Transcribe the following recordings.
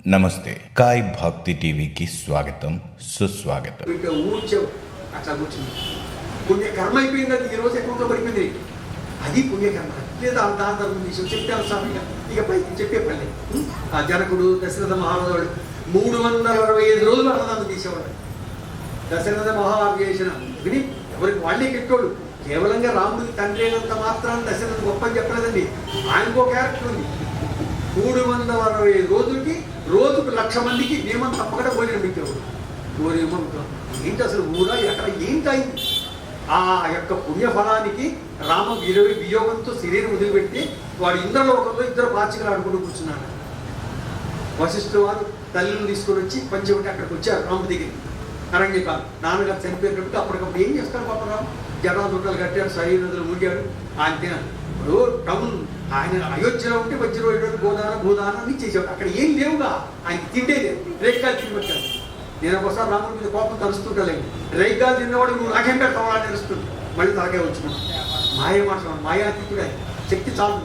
నమస్తే, కాయ్ భక్తి టీవీకి స్వాగతం, సుస్వాగతం. అట్లా కూర్చుంది పుణ్యకర్మ అయిపోయింది. అది ఈరోజు అకౌంట్లో పడిపోయింది. అది పుణ్యకర్మ లేదా దాని విషయం చెప్పాను స్వామి. ఇక పైకి చెప్పే పని. ఆ జనకుడు దశరథ మహారాజు 365 రోజులు అన్నదానం తీసేవాడు. దశరథ మహారాజు చేసిన విని ఎవరికి వాళ్ళే కెట్టోడు. కేవలంగా రాముడికి తండ్రి అయినంత మాత్రాన్ని దశరథ గొప్ప అని చెప్పలేదండి. ఆయనకో క్యారెక్టర్ ఉంది. 365 రోజులకి రోజుకు 1,00,000 మందికి నియమం తప్పకుండా భోజనం పెట్టేవాడు. ఏంటి అసలు ఊరా ఎక్కడ ఏంటైంది? ఆ యొక్క పుణ్యఫలానికి రామ వియోగంతో శరీరం వదిలిపెట్టి వాడు ఇంద్రలోకంలో ఇద్దరు బాచికలు ఆడుకుంటూ కూర్చున్నాడు. వశిష్ఠుడు వారు తల్లిని తీసుకొని వచ్చి పంచవటి అక్కడికి వచ్చారు రాముడి దగ్గరికి. అరణ్యకాలం నాన్నగారు చనిపోయినప్పుడు అప్పటికప్పుడు ఏం చేస్తారు పాపరాము? జటాదుటాలు కట్టాడు, శరీరం ముడిగాడు. ఆయన ఇప్పుడు టౌన్ ఆయన అయోధ్యలో ఉంటే వజ్రం వేయడం భూదానం అని చేసేవాడు. అక్కడ ఏం లేవుగా, ఆయన తిండే లేదు. రేఖాలు తిని పెట్టాడు. నేను ఒకసారి రాముడి మీద కోపం తరుస్తుంటలేదు. రేఖాలు తిన్నవాడు నువ్వు నాకేం పెడతావా అని తెలుస్తుంది. మళ్ళీ తలకే వచ్చుకున్నాడు. మాయ మాట మాయాతీతుడు ఆయన, శక్తి చాలు.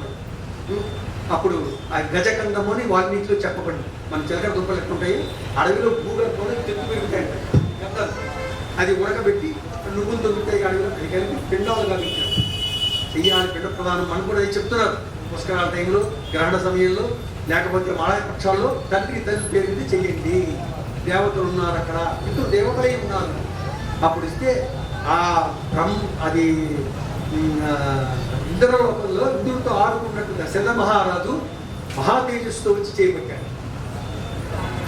అప్పుడు ఆ గజకందము అని వాల్మీకిలో చెప్పబడింది. మన చిలకడ దుంపలు ఎట్లుంటాయి, అడవిలో భూగర్భంలో చెట్టు పెరుగుతాయంట. అది ఉడకబెట్టి నువ్వులు దొరుకుతాయి. అడవిలో కలిపి పిండాలుగా పెట్టారు. చెయ్యాలి పిండ ప్రధానం అని కూడా చెప్తున్నారు. పుష్కరాల టైంలో, గ్రహణ సమయంలో, లేకపోతే మాళయ పక్షాల్లో తండ్రికి తల్లి పేరు మీద చెయ్యండి. దేవతలు ఉన్నారు అక్కడ, ఇంట్లో దేవతలే ఉన్నారు. అప్పుడు ఇస్తే ఆ అది ఇంద్రలోకంలో ఇంద్రుడితో ఆడుకున్నట్టు దశరథ మహారాజు మహాతేజస్సుతో వచ్చి చేయబట్టాడు.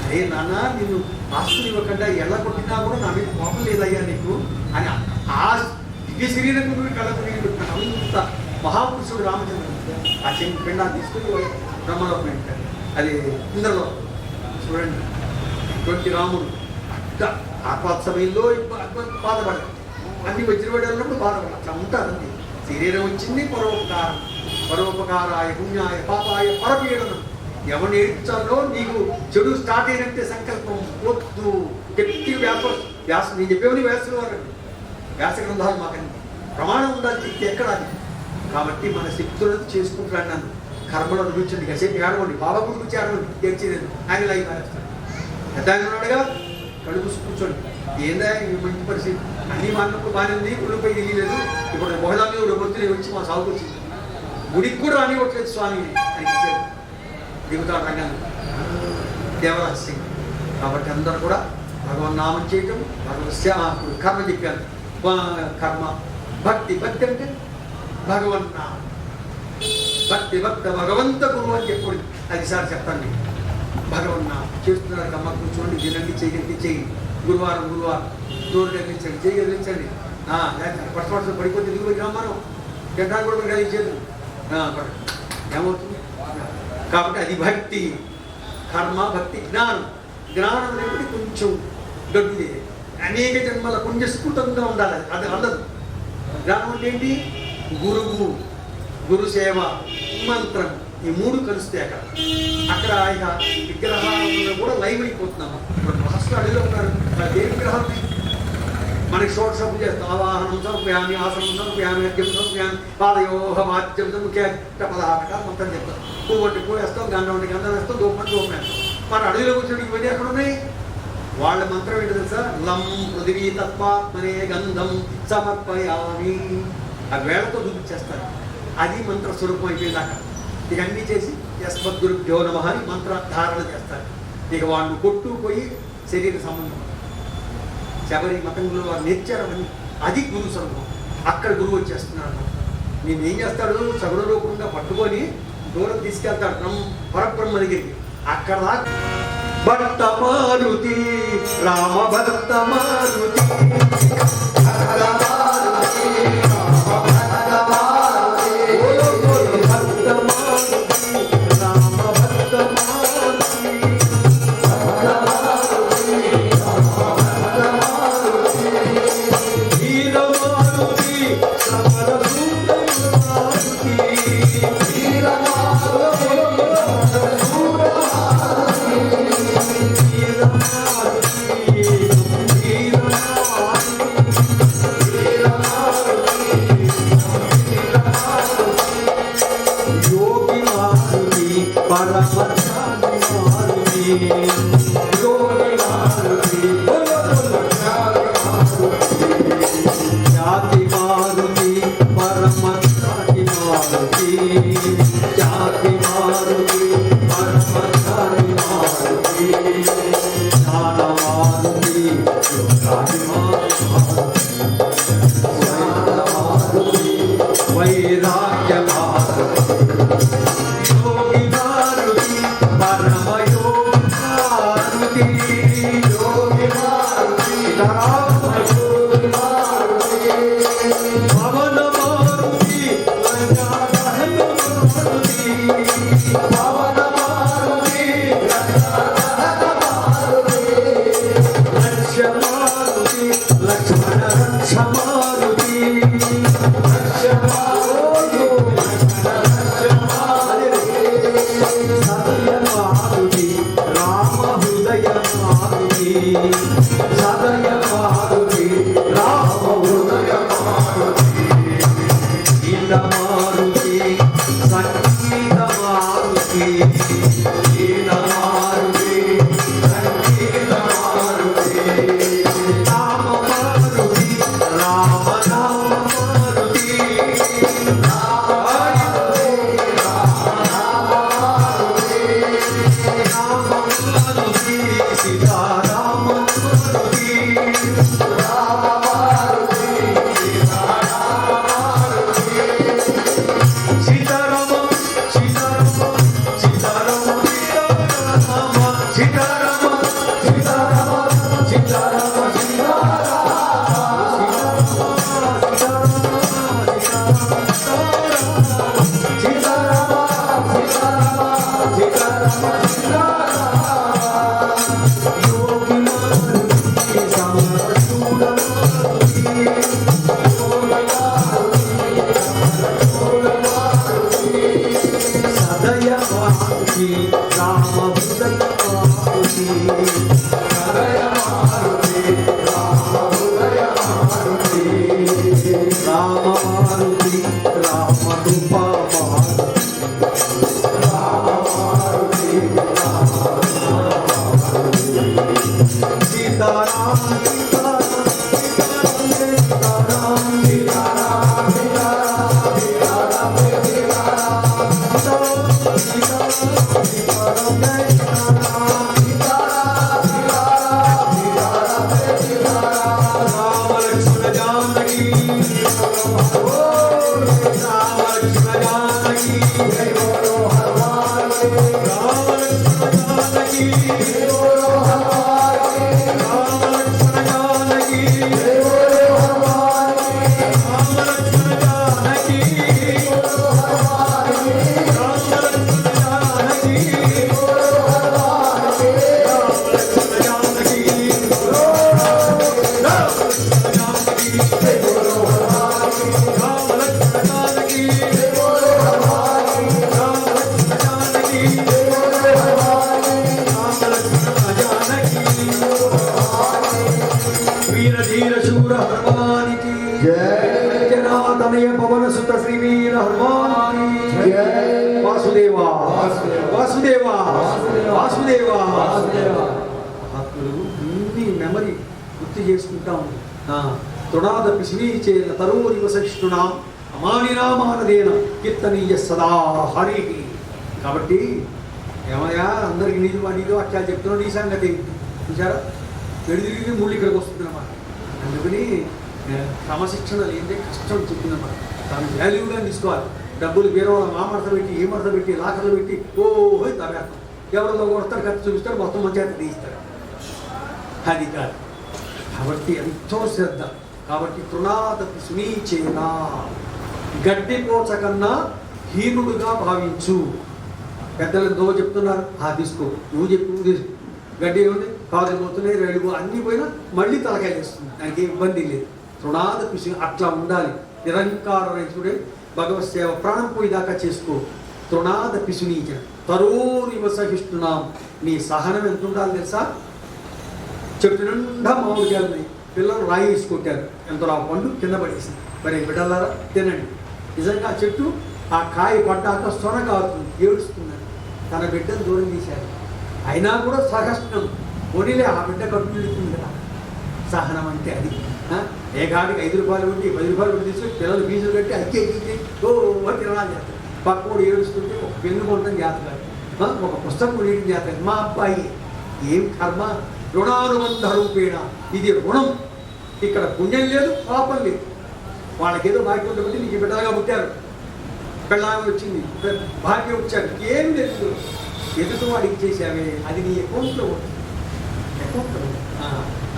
అరే నాన్న, నిన్ను ఆస్తులు ఇవ్వకుండా ఎలా కొట్టినా కూడా నా మీద కోపం లేదయ్యా నీకు అని ఆ దివ్య శరీరం కళ్ళకు పెట్టాను. అంత మహాపురుషుడు రామచంద్రుడు ఆ చెంది పిండాన్ని తీసుకుని బ్రహ్మలోకం పెట్టాడు. అది ఇంద్రలో చూడండి. ఇటువంటి రాముడు ఆపాత సమయంలో బాధపడాలి. అన్ని వజ్రపడాలన్నప్పుడు బాధపడాలి. అట్లా ఉంటారండి. శరీరం వచ్చింది పరోపకారాయ పుణ్యాయ పాపాయ పరపీడనం. ఎవరిని ఏడ్చాలో నీకు చెడు స్టార్ట్ అయినట్టే సంకల్పం వద్దు. గట్టి వ్యాసం నేను చెప్పేవని వ్యాసులు వారండి. వ్యాస గ్రంథాలు మాకండి ప్రమాణం ఉండాలి. చెప్తే ఎక్కడ అది. కాబట్టి మన శక్తులను చేసుకుంటున్నాను. నన్ను కర్మలు అనుభవించండి. కాసేపు ఏడవండి, బాబా గురించి ఏడవండి, తెరిచేది ఆయన లైవ్ మారేస్తాడు. పెద్దాయన ఉన్నాడుగా, కళ్ళు మూసి కూర్చోండి. ఏందా మంచి పరిస్థితి, అన్నీ మా అన్నప్పుడు బాగానే ఉంది, గుళ్ళపై తెలియలేదు. ఇప్పుడు మొహదాన్ని కూడా గుర్తులే వచ్చి మా సాగుకు వచ్చింది. గుడికి కూడా రానివ్వట్లేదు స్వామి అని ఇచ్చారు. దిగుతాడు రంగాన్ని దేవరాజ్ సింగ్. కాబట్టి అందరూ కూడా భగవన్నామం చేయటం, భగవత్ కర్మ చెప్పాను. కర్మ భక్తి అంటే భగవన్నామం. భక్తి భగవంత గురువు అని చెప్పండి. అది సార్ చెప్తాను. భగవన్నామం చేస్తున్నారు. కమ్మ కూర్చోండి, తినండి, చేయగలిగి చేయండి. గురువారం దూరం కలిగించండి, చేయగలిగించండి. పట్టుపట్టు పడిపోతే దిగుబడి మనం గడ్డాలు కూడా కలిగించేది ఏమవుతుంది. కాబట్టి అది భక్తి. కర్మ భక్తి జ్ఞానం. జ్ఞానం అనేది కొంచెం గడ్డిదే. అనేక జన్మల పుణ్యస్ఫుటంగా ఉండాలి. అది అందదు. జ్ఞానం అంటే ఏంటి? గురు సేవ, మంత్రం, ఈ మూడు కలిస్తే అక్కడ ఆయన విగ్రహాలలో కూడా లైవ్ అయిపోతున్నాము. ఇప్పుడు మహర్షులు అడిలో ఉన్నారు. దేవి విగ్రహాలు మనకి షోటసపు చేస్తాం. ఆవాహనం సమర్పయామి, ఆసనం సమర్పయామి, అర్ఘ్యం సమర్పయామి, పాదయోహ వాద్యం ముఖ్య పదహారట మొత్తం చెప్తాం. పువ్వు వంటి పువ్వు వేస్తాం, గంధం వంటి గంధం వేస్తాం, దూపం వేస్తాం. మన అడవిలో కూర్చొని ఇవన్నీ ఎక్కడ ఉన్నాయి? వాళ్ళ మంత్రం ఏంటి తెలుసా? లం పృథివీ తత్వాత్మనే గంధం సమర్పయామి. ఆ వేళతో చూపించేస్తారు. అది మంత్ర స్వరూపం అయిపోయిందాక. ఇక అన్నీ చేసి యస్మద్గురుభ్యో నమః అని మంత్రధారణ చేస్తారు. ఇక వాళ్ళు కొట్టుకుపోయి శరీర సంబంధం. శబరి మతంలో వారు నేర్చారని అది గురు స్వరూపం. అక్కడ గురువు వచ్చేస్తున్నాడు. నేను ఏం చేస్తాడు? సగుణరూపంగా పట్టుకొని దూరం తీసుకెళ్తాడు పరబ్రహ్మ దగ్గరికి. అక్కడ భక్త మారుతి రామ భక్త మారుతి యోగి మారుతి జాతి మారుతి పరమ జాతి మారుతి జాతి మారుతి పరమ జాతి మారుతి జ్ఞాన మారుతి యోగాది మారుతి వైరాగ్య మారుతి యోగి మారుతి పరమ యోగి మారుతి యోగి మారుతి పవన మారుతి పవన మారుతి లక్ష్య మారుతి లక్ష్మణ రక్ష మారుతి లక్ష్య మారుతి సదయ మారుతి రామ హృదయ మారుతి సదయ మారుతి రామ హృదయ మారుతి గీత మారుతి సంగీత మారుతి గీత మారుతి సంగీత మారుతి రామ మారుతి రామ నామ మారుతి రామ మారుతి రామ మారుతి సీతారామ మారుతి రామ మారుతి సీతారామ సీతారామ సీతారామ సీతారామ సీతారామ సీతారామ యోగి మారుతి సమరసూడ సదయ మారుతి రామ హృదయ మారుతి సదయ మారుతి రామ హృదయ మారుతి రామ మారుతి రామ కృప మారుతి రామ మారుతి రామ సీతారామ సీతారామ సీతారామ సీతారామ రామ లక్ష్మణ జానకి రామ లక్ష్మణ జానకి రామ లక్ష్మణ జానకి రామ లక్ష్మణ జానకి రామ లక్ష్మణ జానకి వీరధీర శూర హనుమానికి జనాతనయ పవన సుత శ్రీ వీర హనుమానికి వాసుదేవా వాసుదేవా వాసుదేవా ఆత్మలు ఇన్ని మెమరీ గుర్తు చేసుకుంటాం. తృణాదపి శివీచేన తరోరివ సహిష్ణునాం అమానినామానదేన కీర్తనీయ సదా హరి. కాబట్టి ఏమయ్యా అందరికి నీది నీదో అట్లా చెప్తున్నాడు. ఈ సంగతి చూసారా, ఎడిదిరిగి మూడు ఇక్కడికి వస్తుందన్నమాట. అందుకని క్రమశిక్షణ లేదే కష్టం చెప్పిందన్నమాట. దాన్ని వాల్యూగా తీసుకోవాలి. డబ్బులు వేరే ఆ మడత పెట్టి ఈ మడత పెట్టి లాకర్లు పెట్టి ఓహో తవ్వేస్తాం. ఎవరిలో కొడతారు, ఖర్చు చూపిస్తారు, మొత్తం మంచిగా తీయిస్తారు. అది కాదు. కాబట్టి ఎంతో శ్రద్ధ. కాబట్టి తృణాదపి సునీచేనా, గడ్డిపోచ కన్నా హీనుడుగా భావించు. పెద్దలు ఎంతో చెప్తున్నారు, తీసుకో, నువ్వు చెప్పు, నువ్వు తీసుకో. గడ్డి ఏముంది, కాదు పోతున్నాయి, రైలు అన్నీ పోయినా మళ్ళీ తలకాయ వేస్తుంది, దానికి ఇబ్బంది లేదు. తృణాదపి అట్లా ఉండాలి. నిరంకార రైతుడే భగవత్ సేవ ప్రాణం పోయేదాకా చేసుకో. తృణాదపి సునీచ తరోరివ సహిష్ణునాం. నీ సహనం ఎంత ఉండాలి తెలుసా? చెట్టు నిండా మామిడికాయలు, పిల్లలు రాయి వేసుకొట్టారు, ఎంతలో ఆ పండు కింద పడేసింది. మరి బిడ్డలారా తినండి. నిజంగా ఆ చెట్టు ఆ కాయ పడ్డాక సొన కారుతుంది, ఏడుస్తుందని తన బిడ్డను దూరం తీశారు. అయినా కూడా సహనం పోనీలే ఆ బిడ్డ కడుపు నిలుతుంది కదా. సహనం అంటే అది. ఏ గాడికి 5 రూపాయలు ఉండి 10 రూపాయలు ఉండి తీసుకొని పిల్లలు ఫీజులు కట్టి అక్కి ఓ తినడానికి చేస్తారు. పక్కడు ఏడుస్తుంటే ఒక పెన్ను కొనడం చేస్తారు, ఒక పుస్తకం కొనేయడం చేస్తారు. మా అబ్బాయి ఏం కర్మ, రుణానుబంధ రూపేణ, ఇది రుణం. ఇక్కడ పుణ్యం లేదు, పాపం లేదు. వాళ్ళకేదో భాగ్యం ఉండబట్టి నీకు బిడ్డలుగా పుట్టారు, పెళ్ళాగా వచ్చింది, భాగ్యం వచ్చారు, ఏం లేదు. ఎదుటి వాడికి చేసావే అది నీ అకౌంట్లో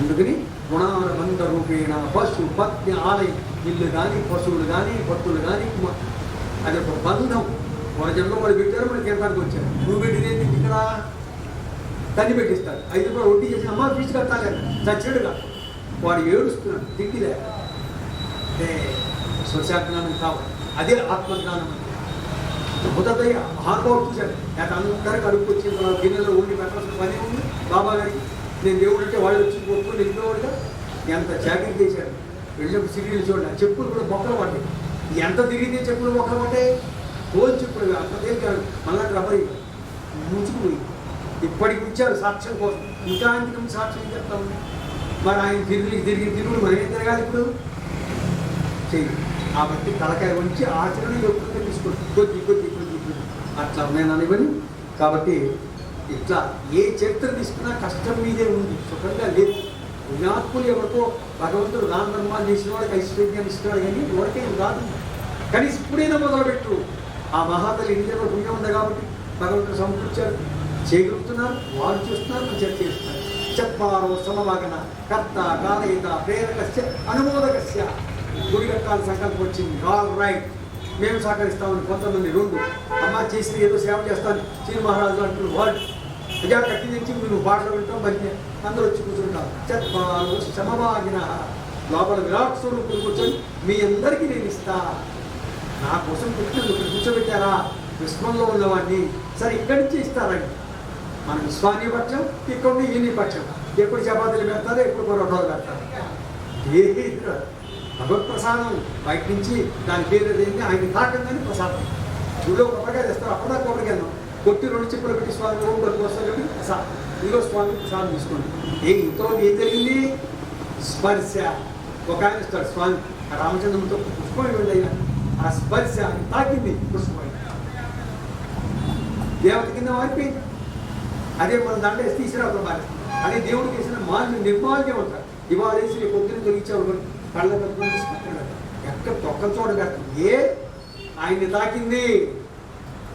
అందుకని రుణానుబంధ రూపేణ పశు పత్ని ఆలయం, ఇల్లు కానీ పశువులు కానీ భక్తులు కానీ అది ఒక బంధం. జన్మ వాడు పెట్టారు, మనకి తినడానికి వచ్చారు. నువ్వు పెట్టినేది ఇక్కడ తల్లి పెట్టిస్తారు. 5 రూపాయలు వడ్డీ చేసి అమ్మ ఫీజు కట్టాలి చచ్చాడుగా. వాడు ఏడుస్తున్నాడు తిండి లేక. అంటే స్వశాజ్ఞానం కావాలి, అదే ఆత్మజ్ఞానం. మొదటయ్య మహానుభావుడు చూశాడు, అందరికి అడుగు వచ్చిన తర్వాత గిన్నెలో ఉండి పెట్టాల్సిన పని ఉంది. బాబా గారికి నేను దేవుడు అంటే వాళ్ళు వచ్చి కొట్టుకుని వెళ్ళిపోవాడుగా. ఎంత చాకరీ చేశాడు. వెళ్ళినప్పుడు సిటీలు చూడండి, చెప్పులు కూడా మొక్కలు పడ్డాయి. ఎంత తిరిగితే చెప్పులు మొక్కలు పడ్డాయి. తోలు చెప్పులు అంత తేలికాడు, మళ్ళా రబ్బరి ముంచుకుపోయి ఇప్పటికి ఉంచారు సాక్ష్యం కోసం. ఇంకా అంతకం సాక్ష్యం చెప్తాము. మరి ఆయన తిరుగుడు మనం ఏం తిరగాలి ఇప్పుడు చెయ్యి. కాబట్టి తలకాయ ఉంచి ఆచరణ ఎప్పుడు తీసుకోండి, కొద్ది అట్లా నేను అనివని. కాబట్టి ఇట్లా ఏ చరిత్ర తీసుకున్నా కష్టం మీదే ఉంది, సుఖంగా లేదు. పుణ్యాత్ములు ఎవరికో భగవంతుడు దాన ధర్మాలు చేసిన వాడికి ఐశ్వర్యాన్ని ఇస్తున్నాడు, కానీ ఎవరికేం రాదు. కానీ ఇప్పుడైనా మొదలుపెట్టు. ఆ మహాతల్లి ఇండియాలో పుణ్యం ఉంది కాబట్టి భగవంతుడు సమకూర్చారు, చేయగలుగుతున్నారు. వాళ్ళు చూస్తున్నారు, మనం చర్చ చేస్తున్నారు. చెప్పారో సమవాగన కర్త కారయిత ప్రేరకస్య అనుమోదకస్య. గుడి కట్టాలని సంకల్పం వచ్చింది, ఆల్ రైట్ మేము సహకరిస్తామని కొంతమంది. 2 అమ్మ చేసి ఏదో సేవ చేస్తాను శ్రీ మహారాజు అంటున్నారు. వాళ్ళు ప్రజా కట్టి నుంచి మీరు పాటలు వింటాం, మరి అందరూ వచ్చి కూర్చుంటారు. చెప్పారు సమవాగిన లోపల విరాట్ స్వరూపుడు కూర్చొని మీ అందరికీ నేను ఇస్తా. నా కోసం కూర్చొని కూర్చోబెట్టారా విశ్వంలో ఉన్నవాడిని. సరే ఇక్కడి నుంచి ఇస్తారండి. మన విశ్వాన్ని పక్షం, ఇక్కడ ఈయన్ని పక్షం. ఎప్పుడు చపాతీలు పెడతారో ఎప్పుడు పరోటాలు పెడతారు. ఏ భగవత్ప్రసాదం బయట నుంచి దాని పేరు ఏదైంది ఆయన తాకంగానే ప్రసాదం. గుడిలో కొబ్బరికాయ తెస్తారు, అప్పుడా కొబ్బరికాయ కొట్టి 2 చెప్పులు పెట్టి స్వామి ఓం పలుకు వస్తారు కాబట్టి ప్రసాదం. ఇదిగో స్వామి ప్రసాదం తీసుకోండి. ఇంతలో ఏం జరిగింది? స్పర్శ. ఒక ఆయన ఇస్తాడు స్వామి రామచంద్రంతో పుష్పం ఇవ్వండి అయినా. ఆ స్పర్శ తాకింది పుష్పం, దేవత కింద మారిపోయింది. అదే మన దండ వేసి తీసుకురావడం మరి అదే దేవుడికి వేసిన నిర్మాల్యం అంటారు. ఇవాళ వేసి పొద్దున తొలగించావు కళ్ళ కట్టుకుని తీసుకుంటున్నాడు. ఎక్కడ తొక్క చూడగట్టు ఏ ఆయన్ని తాకింది.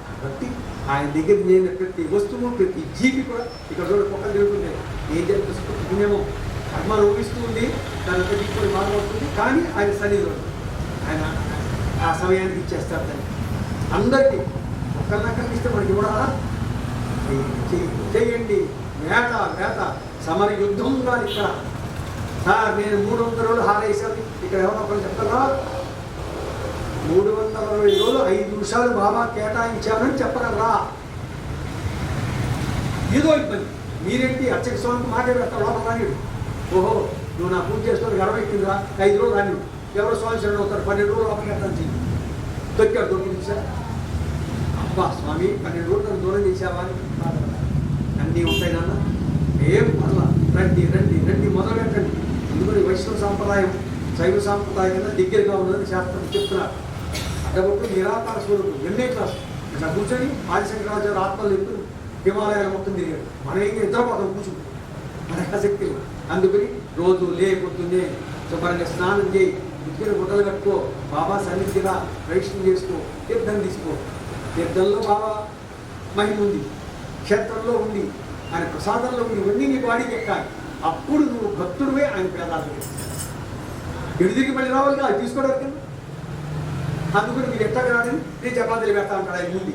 కాబట్టి ఆయన దగ్గర నేను ప్రతి వస్తువు ప్రతి జీవి కూడా ఇక్కడ చూడ పొక్కలు తిరుగుతున్నాయి. ఏం చేస్తున్నామో కర్మ రోగిస్తూ ఉంది, దాని దిక్కుని మారబడుతుంది. కానీ ఆయన సన్నిధిలో ఆయన ఆ సమయానికి ఇచ్చేస్తారు. దాన్ని అందరికీ ఒక్కరినక్కడికి ఇస్తే మనకి కూడా చేయండి. వేట సమర యుద్ధంగా ఇక్కడ సార్ నేను 300 రోజులు హారేసాను. ఇక్కడ ఎవరో ఒకరు చెప్తారా 360 రోజులు 5 నిమిషాలు బాబా కేటాయించానని చెప్పగలరా? ఏదో ఇబ్బంది. మీరేంటి అర్చక స్వామికి మాటే పెడతారు లోపల రానిడు. ఓహో నువ్వు నా పూజ చేసుకోవడానికి 20 ఎక్కిందిరా, 5 రోజులు రాని. ఎవరో స్వామి శరణం అవుతారు, 12 రోజులు లోపలికి వెళ్తాను చెయ్యి. దొరికి సార్ అబ్బా స్వామి 12 రోజులు నన్ను దూరం చేసావా అని అన్నీ ఉంటాయి నాన్న. ఏం పర్లా, రండి మొదలు పెట్టండి. ఎందుకని వైష్ణవ సాంప్రదాయం శైవ సాంప్రదాయం దగ్గరగా ఉన్నదని శాస్త్రం చెప్తున్నారు. అడ్డగొట్టు నిరాకార స్వరూపం. ఎన్నే క్లాస్ ఇట్లా కూర్చొని ఆదిశంకరాచార్య ఆత్మలు ఎప్పుడు హిమాలయాలు మొత్తం తిరిగాడు. మనం ఏం నిద్రపోతాం కూర్చుని, మన ఆసక్తి. అందుకని రోజు లేకపోతుందే శుభ్రంగా స్నానం చేయి, ఉతికిన గుడ్డలు కట్టుకో, బాబా సన్నిధిగా ప్రవేశం చేసుకో, తీర్థం తీసుకో. తీర్థంలో బాబా మహిమ ఉంది, క్షేత్రంలో ఉంది, ఆయన ప్రసాదంలో ఉంది. ఇవన్నీ నీ బాడీకి ఎక్కాలి. అప్పుడు నువ్వు భక్తుడివే ఆయన పేదాలు ఎడిదిరికి మళ్ళీ రావాలి అది తీసుకోవడానికి. అందుకని మీరు ఎట్లా రాడని నేను చపాతీలు పెడతా అంటాడు ఆయన ముందు.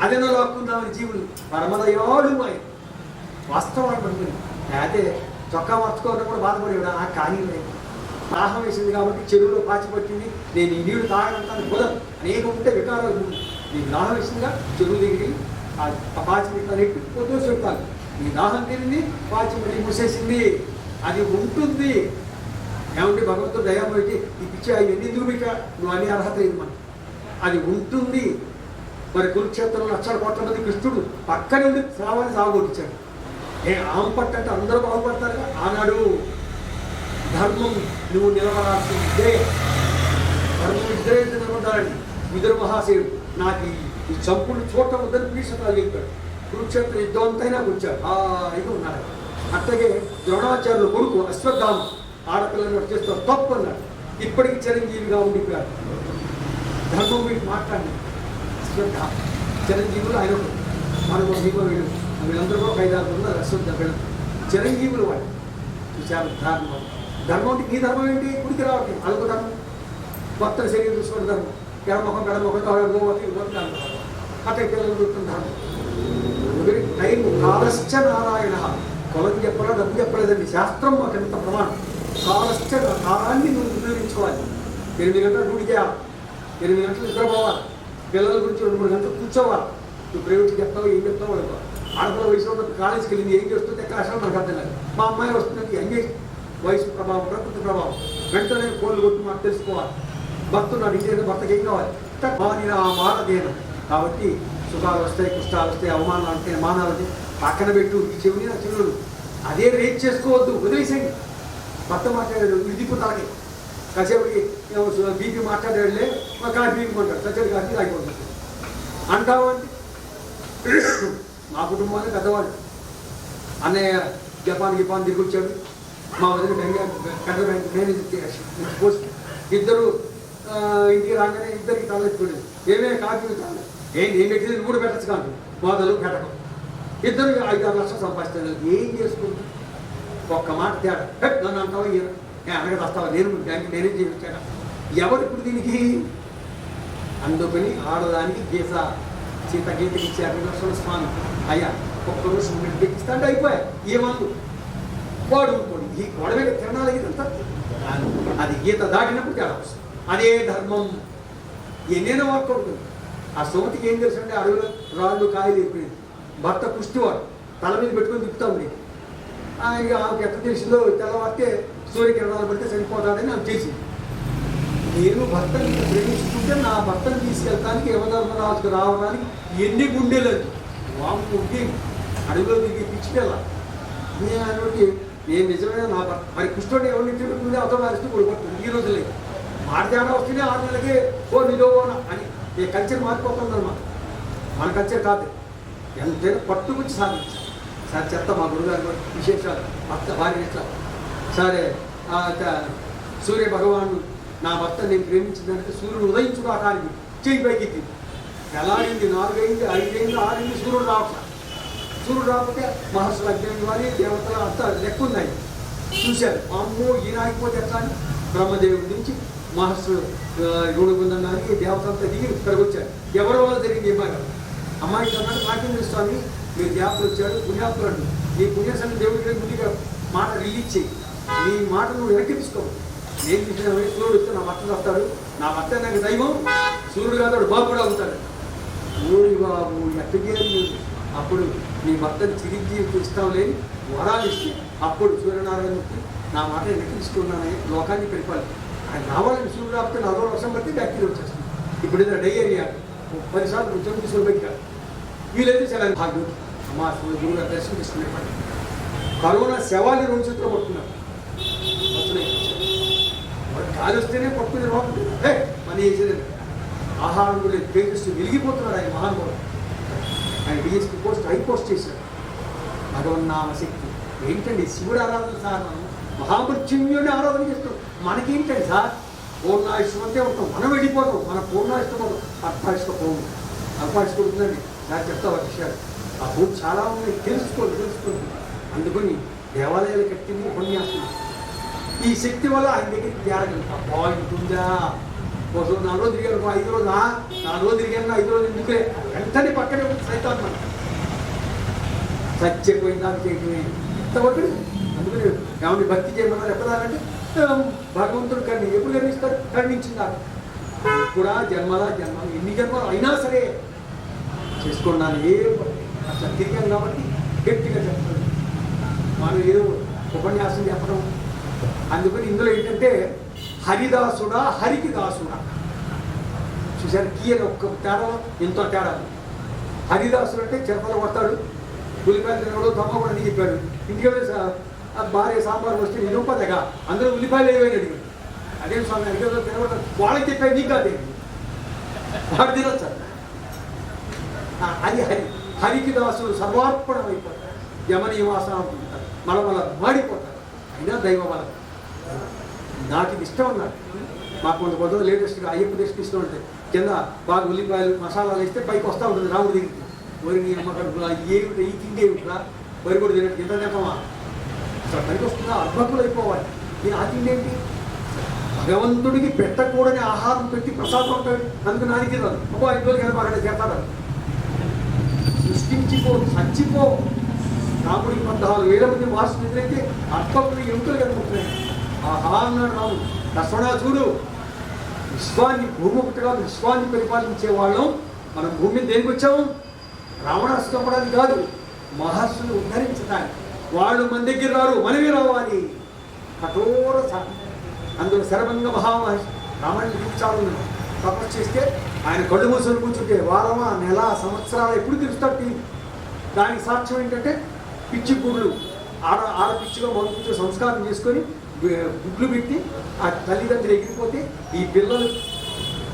అదేనో లాక్కుందామని జీవులు పరమదయాడు ఆయన వాస్తవాన్ని పడుతుంది. అయితే చొక్కా మార్చుకోవడం కూడా బాధపడేవాడు. ఆ కానీ దాహం వేసింది కాబట్టి చెరువులో పాచి పట్టింది, నేను ఈ నీళ్లు తాగడంతాను కుదరదు. అనేక ఉంటే వికారాలు ఉంది. నీకు దాహం వేసిందిగా చెరువు దగ్గరికి ఆ పాచి నెట్టి పొద్దు చెప్తాను. నీ దాహం తిరిగింది, పాచి మళ్ళీ మూసేసింది. అది ఉంటుంది. ఏమంటే భగవంతుడు దయా పెట్టి ఈ పిచ్చి అవన్నీ ఎందుకు పెట్టా నువ్వు అనే అర్హత లేదు మనం. అది ఉంటుంది. మరి కురుక్షేత్రంలో 1,00,000 కోట్ల మంది కృష్ణుడు పక్కనే ఉండి శ్రావాన్ని సాగొట్టించాడు. ఆంపట్టు అంటే అందరూ బాగుపడతారుగా. ఆనాడు ధర్మం నువ్వు నిలబడాల్సిందే, ధర్మం ఇద్దరే నిలబడాలని విదుర మహాశయుడు నాకు ఈ చంపుడు చూడటం వద్దని భీష్ముడు చెప్పాడు. కురుక్షేత్ర యుద్ధం అంతైనా కూర్చాడు, ఇది ఉన్నాడు. అట్లాగే ద్రోణాచార్యుల కొడుకు అశ్వత్థామ ఆడపిల్లని వచ్చేస్తారు తప్పు అన్నాడు, ఇప్పటికీ చిరంజీవిగా ఉండిపోయాడు. ధర్మం వీటి మాట్లాడి అశ్వత్థామ చిరంజీవులు ఆయన మనకు వీళ్ళు వీళ్ళందరూ కూడా 5-6 ఉన్నారు. అశ్వత్థామ చిరంజీవులు వాళ్ళు చూశారు. ధర్మం ధర్మం అంటే నీ ధర్మం ఏంటి? గుడికి రావట్లేదు అదొక ధర్మం, భక్తుల శరీరం చూసుకోవడం ధర్మం, పెడముఖం అట్లా పిల్లలు చూస్తున్న ధర్మం. టైం కాలశ్చ నారాయణ, కొలం చెప్పాలా డబ్బు చెప్పలేదండి, శాస్త్రం మాకు ఎంత ప్రమాణం. కాలశ్చ కాలాన్ని నువ్వు ఉపయోగించుకోవాలి. 8 గంటలు డ్యూటీ చేయాలి, 8 గంటలు నిద్రపోవాలి, పిల్లల గురించి 2-3 గంటలు కూర్చోవాలి. నువ్వు ప్రైవేట్కి చెప్తావు ఏం చెప్తావు అనుకో. ఆడపిల్ల వయసులో ఉన్నప్పుడు కాలేజీకి వెళ్ళింది, ఏం చేస్తుంటే క్లాసులో మనకు అర్థం కాదు. మా అమ్మాయి వస్తుందంటే ఎంగేజ్, వయసు ప్రభావం ప్రకృతి ప్రభావం, వెంటనే కోళ్ళు కొట్టి మాకు తెలుసుకోవాలి. భర్తున్నాడు ఇంటి భర్తకి ఏం కావాలి ఆ మాట దేనం. కాబట్టి సుఖాలు వస్తాయి, కష్టాలు వస్తాయి, అవమానాలు వస్తాయి, మానాలు వస్తాయి, పక్కన పెట్టు. ఈ చెవిని నా చెవులు అదే రేట్ చేసుకోవద్దు, వదిలేసేయండి. భర్త మాట్లాడాడు విధిపు తలకి కాసేపటికి బీపీ మాట్లాడాడులే కాఫీ బీపీమంటాడు, సచ్చడి కాఫీ అయిపోతుంది అంటావు. అంటే మా కుటుంబాన్ని పెద్దవాళ్ళు అన్నయ్య జపాన్ దిగొచ్చాడు, మా వదిన ఫెడరల్ బ్యాంక్ మేనేజర్ పోస్ట్. ఇద్దరు ఇంటికి రాగానే ఇద్దరికి తలెత్తుకోలేదు, ఏమేమి కాఫీ తాను ఏం పెట్టింది కూడా పెట్టచ్చు కాదు, మొదలు పెట్టకం. ఇద్దరు 5-6 లక్షలు సంపాదిస్తారు. ఏం చేసుకుంటారు? ఒక్క మాట తేడా, నన్ను అంటావా అనగా వస్తావా, నేను బ్యాంక్ మేనేజ్ చేయించాడా ఎవరు ఇప్పుడు దీనికి? అందుకని ఆడదానికి సీత గీతకి ఇచ్చారు లక్షల స్వామి. అయ్యా ఒక్క రోజు గీతిస్తా అంటే అయిపోయా, ఏమందు వాడు అనుకోండి. ఈ గొడవ తిరణాలు ఇదంతా అది గీత దాటినప్పుడు తేడా వస్తుంది. అదే ధర్మం ఎన్నైనా వాడుకుంటుంది. ఆ సోమతికి ఏం తెలుసు అంటే అడవులు రాళ్ళు కాయలు అయిపోయింది. భర్త పుష్టివాడు తల మీద పెట్టుకొని తిప్పుతా ఉండేది. ఇక ఆమెకు ఎట్లా తెలిసిందో తెల్లవారితే సూర్యకిరణాలు పడితే చనిపోతాడని ఆమె చేసింది. నేను భర్తని ప్రేమించుకుంటే నా భర్తను తీసుకెళ్తానికి యమధర్మరాజుకు రావడానికి ఎన్ని గుండెలేదు వాము ఉంటే అడవిలో దిగి పిచ్చికెళ్ళ. నేను నిజమైన నా భర్త మరి కుష్ఠుడు ఎవరిని తిరుగుతుంది అవతల అరిస్తూ కొడుకుంటుంది. ఈ రోజులే మాట తేడా వస్తేనే 6 నెలలకే నిలోన అని ఈ కల్చర్ మారిపోతుందన్నమాట. మన కల్చర్ కాదు, ఎంతైనా పట్టుకొచ్చి సాధించాలి. సార్ చెత్త మా గురుగారు విశేషాలు భర్త భార్య ఎట్లా సరే సూర్య భగవాను నా భర్త నేను ప్రేమించిందంటే సూర్యుడు ఉదయించుకోవటానికి చేయి పైకి ఎలాడింది 4 అయింది 5 అయింది 6 అయింది సూర్యుడు రావట్లా. సూర్యుడు రాకపోతే మహర్షులు అజ్ఞాని వారి దేవతలు అంతా లెక్క ఉన్నాయి. చూశారు అమ్మో ఈయన ఆగిపోతే ఎట్లా అని బ్రహ్మదేవుడి నుంచి మహర్షులు యోగబృందానికి దేవతలంతా దిగి ఇక్కడికి వచ్చారు. ఎవరి వల్ల జరిగింది ఏమాగా అమ్మాయికి అన్నాడు, నాకేంద్ర స్వామి మీరు దేవతలు వచ్చాడు పుణ్యాత్తులు అంటూ నీ పుణ్యసన్ని దేవుడికి ముందుగా మాట రిలీజ్ చేయి, నీ మాట నువ్వు వెనక్కి తీసుకోవు. నేను చూసిన సూర్యుడు వస్తే నా భర్త వస్తాడు, నా భర్త నాకు దైవం, సూర్యుడు కాదు బాబు కూడా అవుతాడు. ఊరి బాబు ఎట్టగేది. అప్పుడు నీ భర్తను చిరంజీవికి ఇష్టం లేని వరాలు ఇస్తే అప్పుడు సూర్యనారాయణమూర్తి నా మాట వెనక్కి తీసుకున్నానని లోకాన్ని పరిపాలి. ఆయన రావాలని సూర్యుడు రాకపోతే 40 వర్షం బట్టి బ్యాక్టీరియా వచ్చేస్తుంది. ఇప్పుడు ఏదైనా డయేరియా 10 సార్లు ఉద్యోగం తీసుకుని బయట వీలైతే చాలా భాగ్యం. అమ్మా గురువు గారు దర్శనం తీసుకునేవాడు. కరోనా శవాన్ని 2 చేతులు పట్టుకున్నారు. గాలి వస్తేనే పట్టుకునే లోపల మన చేసేది ఆహారం కూడా తేజస్సు వెలిగిపోతున్నాడు ఆయన మహానుభావుడు. ఆయన డిఎస్పీ పోస్ట్ హై పోస్ట్ చేశాడు. భగవన్నామ శక్తి ఏంటండి శివుడు ఆరాధన సార్, మనం మహామృత్యుంజయుని ఆరాధన చేస్తాం. మనకేంటండి సార్ పూర్ణాయుష్యం అంతే ఉంటాం, మనం వెళ్ళిపోతాం. మన పూర్ణాయుష్టం అర్ధాయుష్టపోవు అల్పాయుష్కుంటుందండి సార్ చెప్తా విషయాలు. ఆ భూమి చాలా ఉన్నాయి, తెలుసుకోండి. అందుకని దేవాలయాలు కట్టింది ఉపన్యాసం. ఈ శక్తి వల్ల ఆయన దగ్గరికి చేరగలుగుతాం. పాయింట్ ఉందా? రోజు 4 రోజులు తిరిగాను, 5 రోజులు 4 రోజులు తిరిగాను, 5 రోజులు ఎందుకులే వెంటనే పక్కనే సైతాన్ మనం సత్యపోయిన దాకా చేయటమే ఇంతవరకు. అందుకని ఏమని భక్తి చేయమన్నారు ఎప్పదానంటే భగవంతుడు ఎప్పుడు కరుణిస్తాడు? కరుణించిందాక కూడా జన్మలా జన్మలు ఎన్ని జన్మలు అయినా సరే చేసుకున్నాను. ఏ అట్లా తిరిగాను కాబట్టి గట్టిగా చెప్తాడు. మనం ఏదో ఉపన్యాసం చెప్పడం. అందుకని ఇందులో ఏంటంటే హరిదాసుడా హరికి దాసుడా చూసారు కీయని ఒక్క తేడా ఎంతో తేడా. హరిదాసుడు అంటే చెరపలు కొడతాడు, ఉల్లిపాయలు తినడం తమ్మ కూడా అని చెప్పాడు. ఇంటికి భార్య సాంబార్ వస్తే నేను పదగా అందరూ ఉల్లిపాయలు ఏమైనా అడిగాడు. అదే స్వామి అడిగేదో తినడం వాళ్ళకి చెప్పాడు, నీకు కాదు వాడు తినొచ్చు. అది హరికి దాసులు సర్వార్పణం అయిపోతారు, యమనివాసం అనుకుంటారు, మళ్ళీ మాడిపోతారు. అయినా దైవ బలం. నాకు ఇది ఇష్టం అన్నాడు. మాకు కొంత లేటెస్ట్గా అయ్యప్ప దేశం ఇష్టం ఉంటాయి. కింద బాగా ఉల్లిపాయలు మసాలాలు వేస్తే పైకి వస్తూ ఉంటుంది రాముడి దగ్గరికి. వరి అమ్మకడుపులా ఏమిటి ఈ తిండి ఏమిట్రా, వరి కూడా తినట్టు కింద తినమా అసలు పైకి వస్తుందా, అద్భుతులు అయిపోవాలి. నేను ఆ తిండి ఏంటి, భగవంతుడికి పెట్టకూడని ఆహారం పెట్టి ప్రసాదం ఉంటాడు. అందుకు నానికి రాదు. అబ్బో 5 రోజులు కదా అక్కడ చేస్తాడు. సృష్టించిపో, చచ్చిపో. రాముడికి 14,000 మంది వాసులు ఎదురైతే అర్థకులు ఎముకలు కనుకుంటున్నాయి. ఆహా అన్నాడు రాముడు. లక్ష్మణ చూడు, విశ్వాన్ని భూమి ఒకటి కాదు, విశ్వాన్ని పరిపాలించే వాళ్ళం. మనం భూమి మీద దేనికి వచ్చాము? రావణాసు చంపడానికి కాదు, మహర్షులు ఉద్ధరించడానికి. వాళ్ళు మన దగ్గర రారు, మనమే రావాలి. కఠోర అందులో శరభంగ మహామహర్షి రామాయణం తీర్చాలని తపస్సు చేస్తే ఆయన కళ్ళు మూసుకొని కూర్చుంటే వారమా నెల సంవత్సరాలు ఎప్పుడు తెలుస్తాడు. దానికి సాక్ష్యం ఏంటంటే పిచ్చి గుడ్లు ఆడ పిచ్చిగా మగ పిచ్చి సంస్కారం చేసుకొని గుడ్లు పెట్టి ఆ తల్లిదండ్రులు ఎగిరిపోతే ఈ పిల్లలు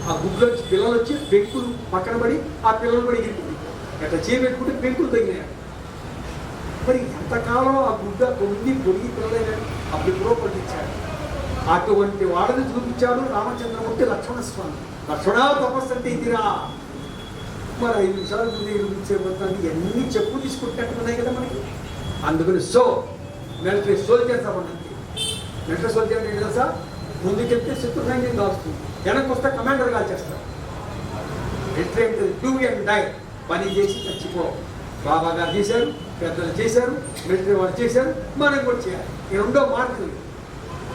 ఆ గుడ్లు వచ్చి పిల్లలు వచ్చి పెంకులు పక్కన పడి ఆ పిల్లలు కూడా ఎగిరిపోయి అట్లా చేపెట్టుకుంటే పెంకులు తగినాయి. మరి ఎంతకాలం ఆ గుడ్డ పొంది పొడిగి పిల్లలైన అప్పుడు కూడా పండించాడు. అటువంటి వాళ్ళని చూపించాడు రామచంద్రమూర్తి లక్ష్మణస్వామి. లక్ష్మణ తపస్సు అంటే ఇదిరా. మరి 5 నిమిషాల ముందు చూపించేపోతుంది. ఎన్ని చెప్పు తీసుకుంటున్నాయి కదా మనకి. అందుకని మిలిటరీ సోల్జర్స్ అవ్వండి. మిలిటరీ సోల్జర్ అంటే తెలుసా, ముందుకెళ్తే శత్రు సైన్యం కాల్స్తుంది, వెనక్కి వస్తే కమాండర్ కాల్చేస్తారు. మిలిటరీ అంటే డూ అండ్ డై, పని చేసి చచ్చిపో. బాబా గారు చేశారు, పెద్దలు చేశారు, మిలిటరీ వాళ్ళు చేశారు, మనం కూడా చేయాలి. ఈ రెండో మార్కులు.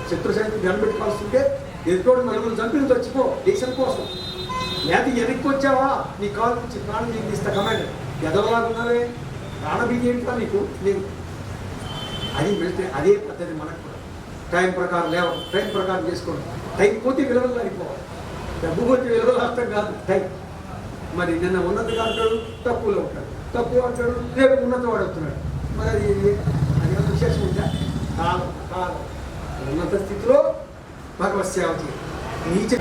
శత్రు సైన్యం గనబెట్టి కాల్స్తుంటే ఎదుటోడు 4 చంపిన చచ్చిపో దేశం కోసం. లేదా వెనక్కి వచ్చావా నీ కాలు నుంచి ప్రాణం తీస్తా కమాండర్. ఎదవలాగున్నావే, ప్రాణభీతి ఏంటా నీకు లేదు. అది మిలిటరీ. అదే పద్ధతి మనకు కూడా. టైం ప్రకారం లేవడం, టైం ప్రకారం చేసుకోండి. టైం పోతే విలువలు అయిపోవాలి, డబ్బు పోతే విలువలు అర్థం కాదు టైం. మరి నిన్న ఉన్నతగా అంటాడు, తక్కువలో ఉంటాడు, తక్కువ అంటాడు, రేపు ఉన్నత వాడుతున్నాడు. మరి అది విశేషం ఉందా? కాలం కాలం ఉన్నత స్థితిలో భగవత్ సేవ చేయాలి. నీచ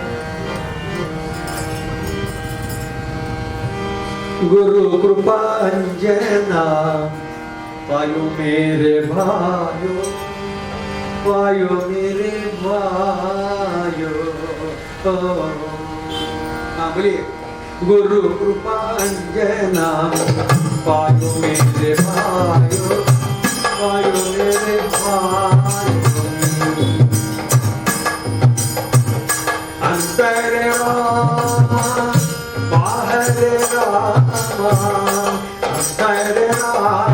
गुरु कृपा अंजना पायो मेरे भाइयो, पायो मेरे भाइयो। बोलिए गुरु कृपा अंजना पायो मेरे भाइयो, पायो मेरे भाइयो। अंतर बाहर रामा, अंतर रामा,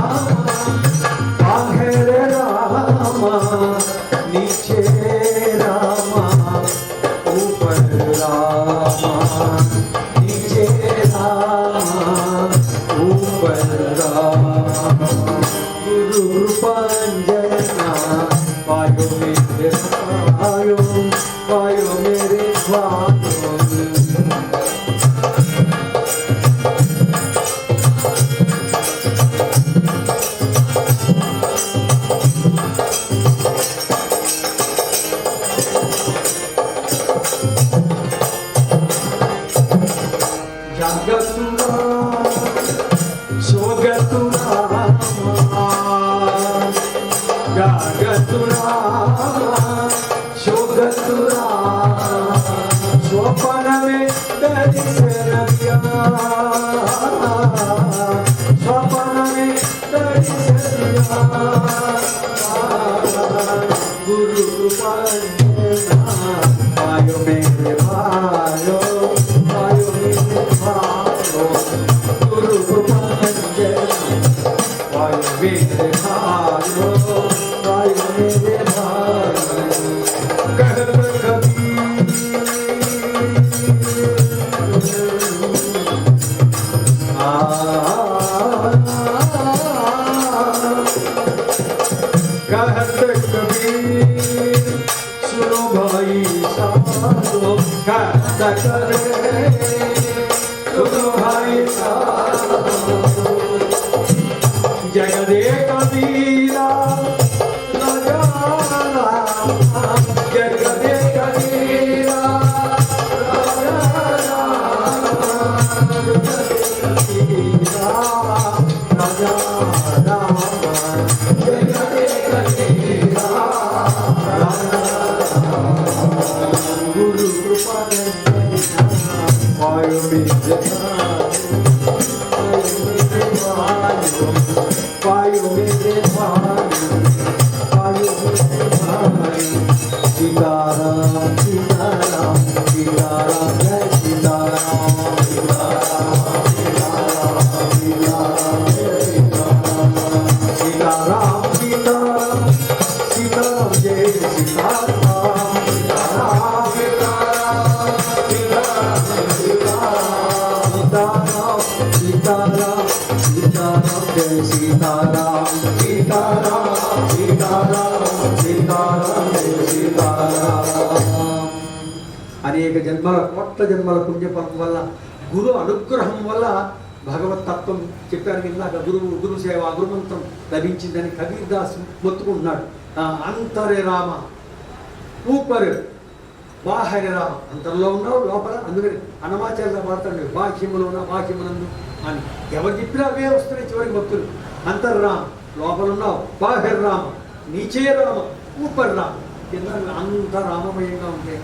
बाहर रामा, नीचे रामा, ऊपर रामा, नीचे रामा, ऊपर रामा। गुरु कृपांजना पायो मेरे भाइयो, पायो मेरे भाइयो। गुरु कृपांजना पायो मेरे भाइयो, पायो मेरे भाइयो। गुरु कृपांजना पायो मेरे भाइयो, पायो मेरे भाइयो। कहत कबीर कहत कबीर सुनो भाई साधो, कहत करे सुनो भाई साधो। जग అనేక జన్మల కోట్ల జన్మల పుణ్యఫలం వల్ల గురు అనుగ్రహం వల్ల భగవత్ తత్వం చెప్పాను ఇందాక గురు సేవ గురుమంత్రం లభించిందని కబీర్ దాస్ మొత్తుకుంటున్నాడు. అంతరే రామ ఊపరు బాహరి రామ, అంతర్లో ఉన్నావు లోపల, అందుకని అన్నమాచార్య వాడతాడు బాహ్యములో ఉన్న బాహ్యమునందు అని. ఎవరు చెప్పినా అవే వస్తున్నాయి చివరికి భక్తులు. అంతర్రామ లోపల ఉన్నావు, బాహర్ రామ నీచే రామ, ఊపర్ రామ కింద అంత రామమయంగా ఉంటే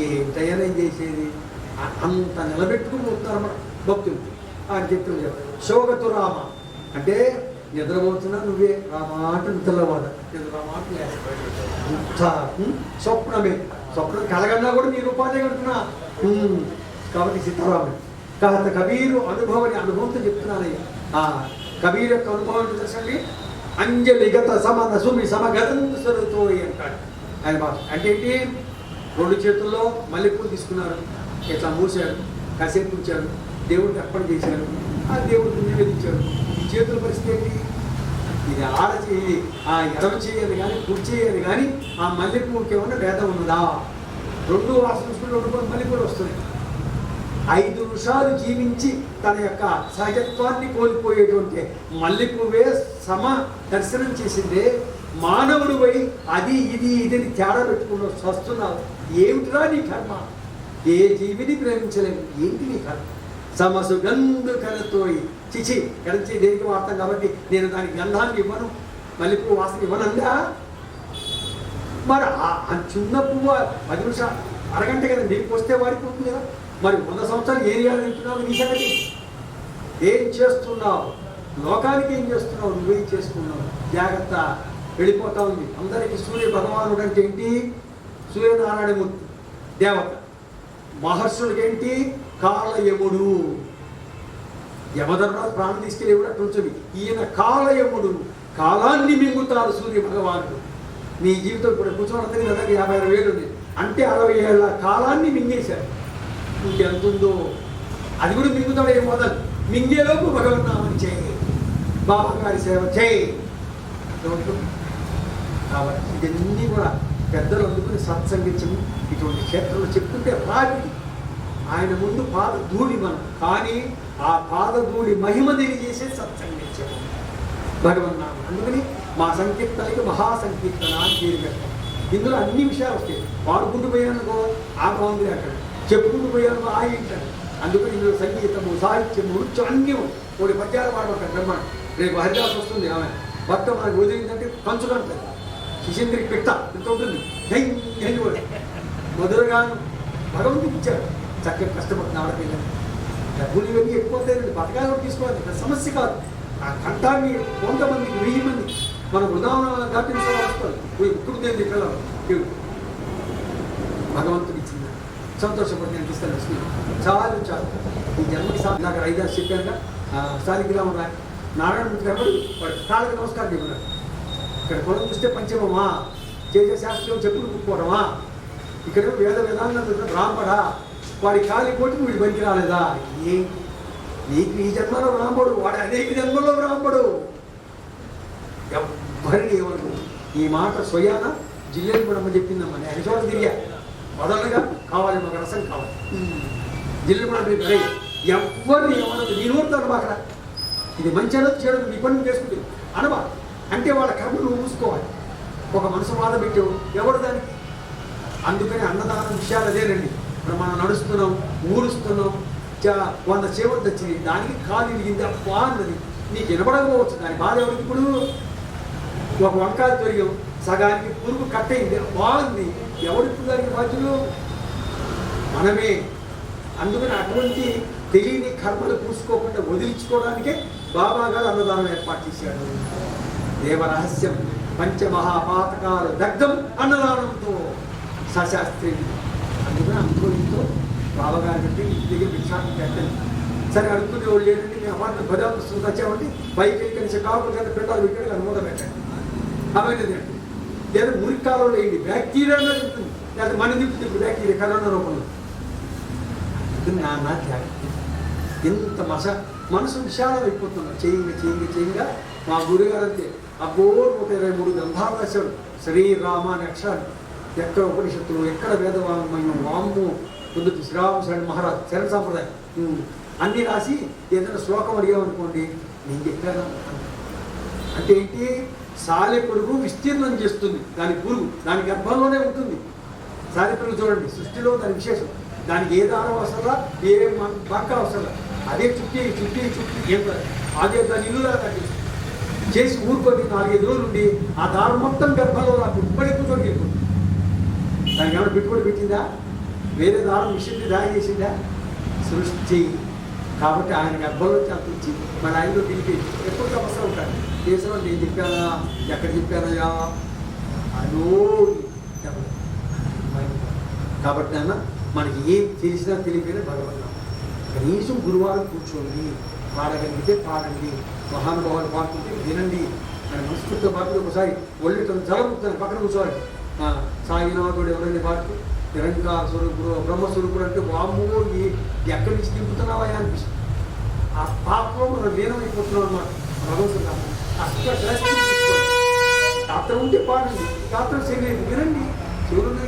ఏంటైనా చేసేది అంత నిలబెట్టుకుని పోతున్నారు భక్తులు అని చెప్తున్నారు. శోగతు రామ అంటే నిద్రపోతున్నా నువ్వే రామాట తెల్లవాడ నిద్రమాట అంత స్వప్నమే, స్వప్నం కలగన్నా కూడా నీ రూపాలే కడుతున్నా. కాబట్టి సీతారాముడు కాత కబీరు అనుభవాన్ని అనుభవంతో చెప్తున్నానయ్యా. కబీర్ యొక్క అనుభవం తెలుసండి. అంజలిగత సమన సుమి సమగతంతో అంటాడు ఆయన భాష. అంటే ఏంటి? రెండు చేతుల్లో మల్లెపూలు తీసుకున్నారు, ఇట్లా మూసాడు, కాసేపు ఉంచాడు, దేవుడికి అర్పణ చేశాడు, ఆ దేవుడికి నివేదించాడు. ఈ చేతుల పరిస్థితి ఏంటి? ఇది ఆడ చేయి, ఆ ఎడమ చేయాలి కానీ కుడి చేయాలి కానీ ఆ మల్లెపూలకి ఏమన్నా భేదం ఉన్నదా? రెండు వాసన చూసుకుని రెండు మల్లెపూలు వస్తున్నాయి. 5 నిమిషాలు జీవించి తన యొక్క సహజత్వాన్ని కోల్పోయేటువంటి మల్లెపువ్వే సమ దర్శనం చేసిందే. మానవుడు పోయి అది ఇది తేడా పెట్టుకున్నావు, వస్తున్నావు. ఏమిటిరా నీ కర్మ? ఏ జీవిని ప్రేమించలేము, ఏంటి నీ కర్మ? సమసు గంధు కనతోయి చిచి కరించి దేనికి వాడతాం కాబట్టి నేను దానికి గంధాన్ని ఇవ్వను, మల్లెపువ్వు వాసన ఇవ్వనందా? మరి చిన్న పువ్వు 10 నిమిషాలు అరగంట కదా నీకు వస్తే వాడిపోతుంది కదా. మరి 100 సంవత్సరాలు ఏరియాలు తింటున్నావు, నీ సంగతి ఏం చేస్తున్నావు? లోకానికి ఏం చేస్తున్నావు? నువ్వేం చేసుకున్నావు? జాగ్రత్త, వెళ్ళిపోతా ఉంది. అందరికీ సూర్య భగవానుడు అంటే ఏంటి? సూర్యనారాయణమూర్తి దేవత. మహర్షులకి ఏంటి? కాలయముడు. యమధర్మరాజు ప్రాణం తీసుకెళ్ళి కూడా అట్టుంచుంది. ఈయన కాలయముడు, కాలాన్ని మింగుతారు సూర్య భగవానుడు. నీ జీవితం ఇప్పుడు కూర్చోవడం దగ్గర 56 ఏళ్ళు ఉంది అంటే 60 ఏళ్ళ కాలాన్ని మింగేశారు. ఇంకెంతుందో అది కూడా మింగుతాడు. ఏం మొదలు మింగేలోపు భగవన్నామని చేయి, బాబా గారి సేవ చేయి. కాబట్టి ఇవన్నీ కూడా పెద్దలు అందుకుని సత్సంగించము. ఇటువంటి క్షేత్రంలో చెప్తుంటే రాగి ఆయన ముందు పాద ధూళి మనం, కానీ ఆ పాద ధూళి మహిమ తెలియజేసే సత్సంగించము భగవన్నామం. అందుకని మా సంకీర్తనకి మహాసంకీర్తన అని పేరు పెట్టాం. ఇందులో అన్ని విషయాలు వస్తాయి. పాడుకుంటూ పోయానుకో ఆ బాగుంది అక్కడ, చెప్పుకుంటూ పోయాను ఆ ఏంటాడు. అందుకని ఇందులో సంగీతము, సాహిత్యము, నృత్యం అన్నీ ఒకటి పద్యాలు పాడమంటారు బ్రహ్మాండ. రేపు హరిదాస్ వస్తుంది, ఆమె భర్త మనకు వదిలిందంటే పంచుకుంటుంది. శిశేంద్రికి పెట్ట ఎంత ఉంటుంది, మధురగాను భగవంతుడికి ఇచ్చాడు. చక్కగా కష్టపడుతున్న ఆడపిల్లలు డబ్బులు ఇవన్నీ ఎక్కువ అవుతాయండి, పథకాలు కూడా తీసుకోవాలి, సమస్య కాదు. ఆ కంఠాన్ని 100 మందికి 1000 మంది మనం ఉదాహరణ దాటించుకోవాలి. ఇప్పుడు పిల్లలు భగవంతుడు ఇచ్చింది సంతోషపడి అనిపిస్తాను. చాలు చాలు ఈ జన్మకి నాకు 5 చెప్పాక శాలిగ్రామం రాయ నారాయణమూర్తి గారు వాడు కాళ్ళకి నమస్కారం చెప్పినారు. ఇక్కడ పొలం చూస్తే పంచమమా, చేసే శాస్త్రం చెప్పులు కుట్టుకోవడమా, ఇక్కడ వేదాంగం రాంబడా, వాడి కాలి పోటీ వీడి పనికి రాలేదా? నీకు ఈ జన్మలో రాంబడు, వాడు అనేక జన్మలో రాంబడు. ఎవ్వరిని ఏమను. ఈ మాట స్వయాన జిల్లేని కూడా అమ్మ చెప్పిందమ్మా. నేను అడిచోట తిరిగా మొదలుగా కావాలి, మాకు రసం కావాలి. జిల్లు కూడా రే ఎవరిని ఏమన్నది నీ నోరుతాను బాగా. ఇది మంచి అనదు చెడు నీ పని చేసుకుంటుంది అనవా. అంటే వాళ్ళ కర్మ నువ్వు చూసుకోవాలి. ఒక మనసు బాధ పెట్టావు, ఎవరు దానికి అందుకని అన్నదానం విషయాలు అదేనండి. ఇప్పుడు మనం నడుస్తున్నాం, ఊడుస్తున్నాం, 100 చేపలు తెచ్చింది, దానికి కాలు ఇరిగింది, అబ్బా అన్నది నీకు వినపడకపోవచ్చు. దాని బాధ ఎవరికి? ఇప్పుడు ఒక వంకాయ తొరిగాం, సగానికి పురుగు కట్టయింది, బాగుంది, ఎవరికి దానికి బాధ్యులు? మనమే. అందుకని అటువంటి తెలియని కర్మలు పూసుకోకుండా వదిలించుకోవడానికే బాబా గారు అన్నదానం ఏర్పాటు చేశాడు. దేవరహస్యం పంచమహాపాతకాలు దగ్ధం అన్నదానంతో సశాస్త్రి. అందుకని అనుభవంతో బాబాగారి కంటే ఇంటి దగ్గర భిక్షాటం పెట్టండి. సరే అడుగుకునే వాళ్ళు ఏంటంటే మీ అపార్ట్మెంట్ 10 పుస్తకం వచ్చామంటే బయట కనీసం కాకుండా కింద పెట్టాలి, పెట్టాలి అనుమోదం పెట్టండి. అవన్నీ అంటే లేదా మురికి కాలంలో వేయండి, బ్యాక్టీరియా అనేది ఉంటుంది. లేదా మన దింపుతుంది ఇప్పుడు బ్యాక్టీరియా కరోనా రూపంలో. ఇది నా త్యాగం. ఎంత మనసు విశాలం అయిపోతున్నా చేయంగా మా గురుగారు అంతే అబ్బో 123 గ్రంథాలు రాశాడు. శ్రీరామ అనే అక్షరాలు, ఎక్కడ ఉపనిషత్తులు, ఎక్కడ వేదవాంగ్మయం, వామ్ము, ముందుకు శ్రీరామ మహారాజ్ శరణ సాంప్రదాయం అన్నీ రాసి ఏదైనా శ్లోకం అడిగామనుకోండి నేను చెప్పాను అంటే ఏంటి? సాలెపురుగు విస్తీర్ణం చేస్తుంది దాని పురుగు, దాని గర్భంలోనే ఉంటుంది. సాలెపురుగు చూడండి, సృష్టిలో దాని విశేషం. దానికి ఏ దారం అవసరంలా, ఏ బంక అవసరంలా, అదే చుట్టి ఏం అదే దాని ఇల్లులా కట్టింది చేసి ఊరుకొని 4-5 రోజులు ఉండి ఆ దారం మొత్తం గర్భంలో నాకు ఇప్పటికి కూర్చొని వెళ్ళిపోతుంది. దానికి ఏమైనా పెట్టుబడి పెట్టిందా? వేరే దారం మిషన్ని తయారు చేసిందా? సృష్టి. కాబట్టి ఆయన గర్భంలో చంపించి మన ఆయనలో దింపి ఎప్పుడు సమస్య ఉంటాడు. దేశంలో నేను చెప్పానా, ఎక్కడ చెప్పానయా అనో. కాబట్టి నాన్న మనకి ఏం తెలిసినా తెలియకపోయినా భగవద్గీత కనీసం గురువారం కూర్చోండి, పాడగలిగితే పాడండి, మహానుభావాలు పాడుతుంటే వినండి. ఆయన మనస్ఫూర్తితో పాటు ఒకసారి ఒళ్ళితో జలముతాను పక్కన కూర్చోవాలి. సాయినాథుడు ఎవరైనా పాడుతూ నిరంకార స్వరూపుడు బ్రహ్మస్వరూపుడు అంటే వాము ఎక్కడి నుంచి దింపుతున్నావా అనిపిస్తుంది. ఆ పాపంలో మనం లీనమైపోతున్నాం అన్నమాట. భగవంతుడు గాత్రం ఉంటే పాడండి, గాత్రం శరీరం వినండి, చూడండి.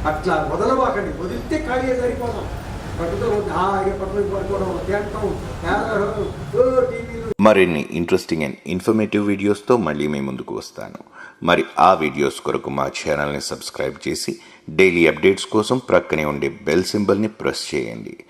అట్లా వదలవాకండి. వదిలితే ఖాళీ సరిపోతాం. పట్టుతో హాయిగా పట్టుకొని పడుకోవడం, తింటాం, టీవీలు. మరిన్ని ఇంట్రెస్టింగ్ అండ్ ఇన్ఫర్మేటివ్ వీడియోస్తో మళ్ళీ మీ ముందుకు వస్తాను. మరి ఆ వీడియోస్ కొరకు మా ఛానల్ని సబ్స్క్రైబ్ చేసి డైలీ అప్డేట్స్ కోసం ప్రక్కనే ఉండే బెల్ సింబల్ని ప్రెస్ చేయండి.